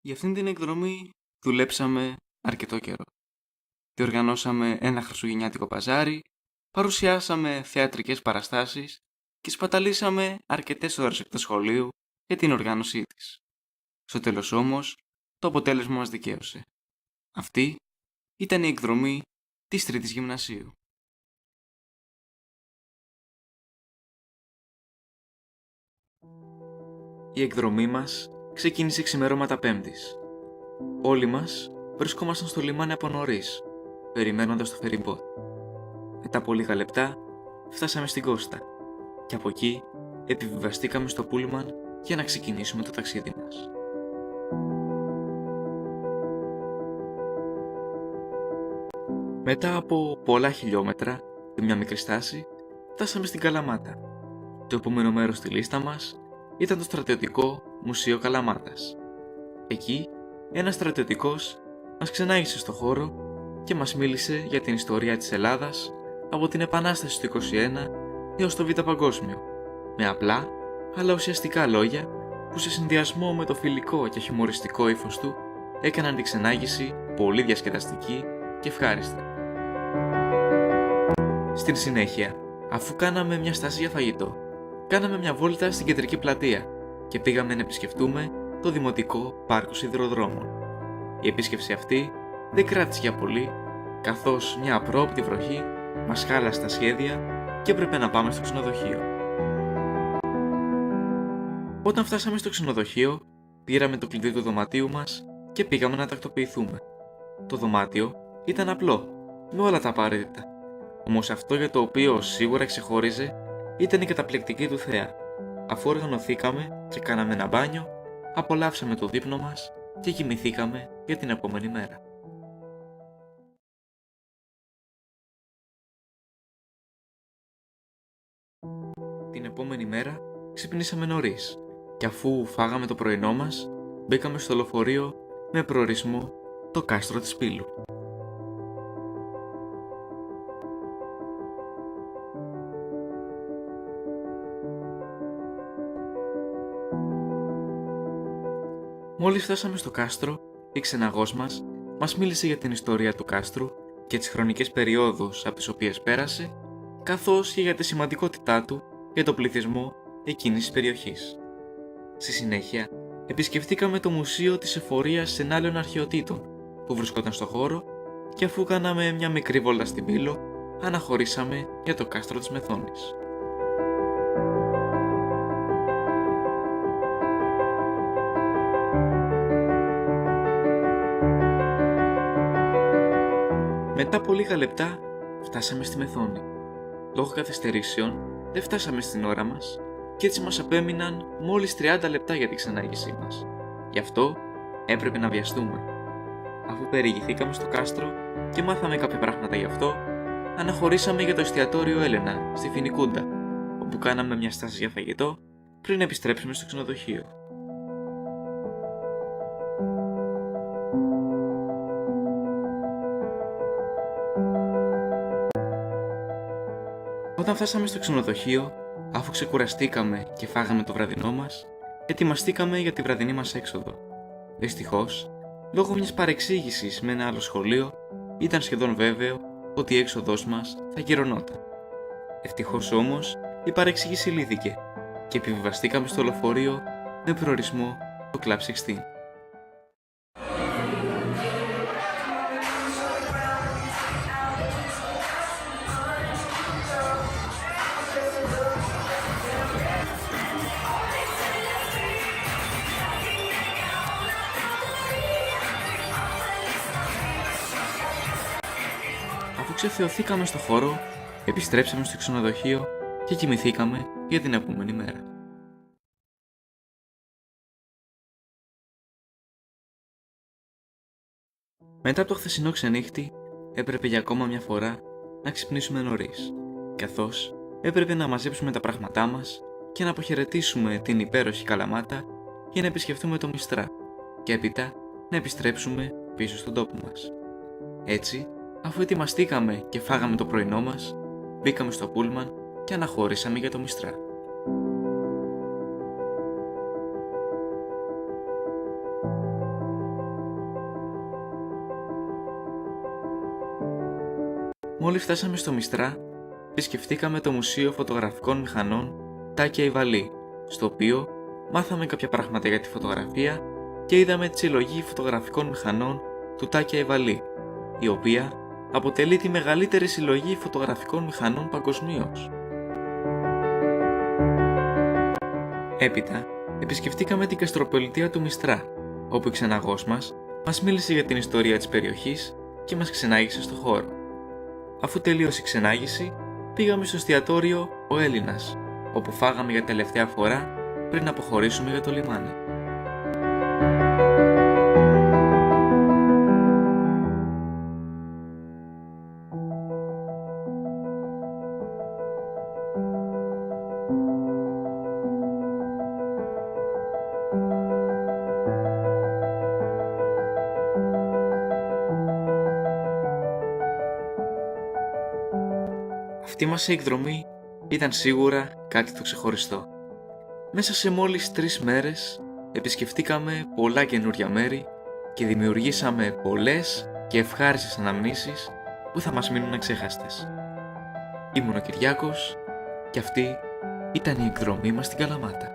Για αυτήν την εκδρομή δουλέψαμε αρκετό καιρό. Διοργανώσαμε ένα χριστουγεννιάτικο παζάρι, παρουσιάσαμε θεατρικές παραστάσεις και σπαταλήσαμε αρκετές ώρες εκτός σχολείου για την οργάνωσή της. Στο τέλος όμως, το αποτέλεσμα μας δικαίωσε. Αυτή ήταν η εκδρομή της Τρίτης Γυμνασίου. Η εκδρομή μας ξεκίνησε ξημερώματα Πέμπτης. Όλοι μας βρισκόμασταν στο λιμάνι από νωρίς, περιμένοντας το φεριμπότ. Μετά από λίγα λεπτά φτάσαμε στην Κώστα και από εκεί επιβιβαστήκαμε στο πούλμαν για να ξεκινήσουμε το ταξίδι μας. Μετά από πολλά χιλιόμετρα και μια μικρή στάση, φτάσαμε στην Καλαμάτα. Το επόμενο μέρος στη λίστα μας ήταν το στρατιωτικό Μουσείο Καλαμάτας. Εκεί, ένας στρατιωτικός μας ξενάγησε στο χώρο και μας μίλησε για την ιστορία της Ελλάδας από την Επανάσταση του 21 έως το Β' Παγκόσμιο, με απλά αλλά ουσιαστικά λόγια που σε συνδυασμό με το φιλικό και χιουμοριστικό ύφος του έκαναν την ξενάγηση πολύ διασκεδαστική και ευχάριστη. Στην συνέχεια, αφού κάναμε μια στάση για φαγητό, κάναμε μια βόλτα στην κεντρική πλατεία και πήγαμε να επισκεφτούμε το Δημοτικό Πάρκο Σιδηροδρόμων. Η επίσκεψη αυτή δεν κράτησε για πολύ, καθώς μια απρόοπτη βροχή μας χάλασε τα σχέδια και έπρεπε να πάμε στο ξενοδοχείο. Όταν φτάσαμε στο ξενοδοχείο, πήραμε το κλειδί του δωματίου μας και πήγαμε να τακτοποιηθούμε. Το δωμάτιο ήταν απλό, με όλα τα απαραίτητα. Όμως αυτό για το οποίο σίγουρα ξεχώριζε ήταν η καταπληκτική του θέα. Αφού οργανωθήκαμε και κάναμε ένα μπάνιο, απολαύσαμε το δείπνο μας και κοιμηθήκαμε για την επόμενη μέρα. Την επόμενη μέρα ξυπνήσαμε νωρίς και αφού φάγαμε το πρωινό μας, μπήκαμε στο λεωφορείο με προορισμό το κάστρο της Πύλου. Μόλις φτάσαμε στο κάστρο, η ξεναγός μας μίλησε για την ιστορία του κάστρου και τις χρονικές περιόδους από τις οποίες πέρασε, καθώς και για τη σημαντικότητά του για τον πληθυσμό εκείνης της περιοχής. Στη συνέχεια, επισκεφτήκαμε το Μουσείο της Εφορίας Ενάλλειων Αρχαιοτήτων που βρισκόταν στο χώρο και αφού κάναμε μια μικρή βόλτα στην Πύλο, αναχωρήσαμε για το κάστρο της Μεθόνης. Μετά από λίγα λεπτά φτάσαμε στη Μεθόνη. Λόγω καθυστερήσεων δεν φτάσαμε στην ώρα μας και έτσι μας απέμειναν μόλις 30 λεπτά για την ξενάγησή μας. Γι' αυτό έπρεπε να βιαστούμε. Αφού περιηγηθήκαμε στο κάστρο και μάθαμε κάποια πράγματα γι' αυτό, αναχωρήσαμε για το εστιατόριο Έλενα στη Φοινικούντα, όπου κάναμε μια στάση για φαγητό πριν επιστρέψουμε στο ξενοδοχείο. Όταν φτάσαμε στο ξενοδοχείο, αφού ξεκουραστήκαμε και φάγαμε το βραδινό μας, ετοιμαστήκαμε για τη βραδινή μας έξοδο. Δυστυχώς, λόγω μιας παρεξήγησης με ένα άλλο σχολείο, ήταν σχεδόν βέβαιο ότι η έξοδός μας θα ακυρωνόταν. Ευτυχώς όμως, η παρεξήγηση λύθηκε και επιβιβαστήκαμε στο λεωφορείο με προορισμό το Club 16. Αφού ξεθεωθήκαμε στο χώρο, επιστρέψαμε στο ξενοδοχείο και κοιμηθήκαμε για την επόμενη μέρα. Μετά από το χθεσινό ξενύχτη, έπρεπε για ακόμα μια φορά να ξυπνήσουμε νωρίς, καθώς έπρεπε να μαζέψουμε τα πράγματά μας και να αποχαιρετήσουμε την υπέροχη Καλαμάτα για να επισκεφτούμε το Μιστρά και έπειτα να επιστρέψουμε πίσω στον τόπο μας. Έτσι, αφού ετοιμαστήκαμε και φάγαμε το πρωινό μας, μπήκαμε στο πούλμαν και αναχώρησαμε για το Μιστρά. Μόλις φτάσαμε στο Μιστρά, επισκεφτήκαμε το Μουσείο Φωτογραφικών Μηχανών Τάκια Ιβαλή, στο οποίο μάθαμε κάποια πράγματα για τη φωτογραφία και είδαμε τη συλλογή φωτογραφικών μηχανών του Τάκια Ιβαλή, η οποία αποτελεί τη μεγαλύτερη συλλογή φωτογραφικών μηχανών παγκοσμίως. Έπειτα, επισκεφτήκαμε την Καστροπολιτεία του Μιστρά, όπου η ξεναγός μας μίλησε για την ιστορία της περιοχής και μας ξενάγησε στο χώρο. Αφού τελείωσε η ξενάγηση, πήγαμε στο εστιατόριο «Ο Έλληνας», όπου φάγαμε για τελευταία φορά πριν αποχωρήσουμε για το λιμάνι. Αυτή μας η εκδρομή ήταν σίγουρα κάτι το ξεχωριστό. Μέσα σε μόλις 3 μέρες επισκεφτήκαμε πολλά καινούρια μέρη και δημιουργήσαμε πολλές και ευχάριστες αναμνήσεις που θα μας μείνουν αξέχαστες. Ήμουν ο Κυριάκος και αυτή ήταν η εκδρομή μας στην Καλαμάτα.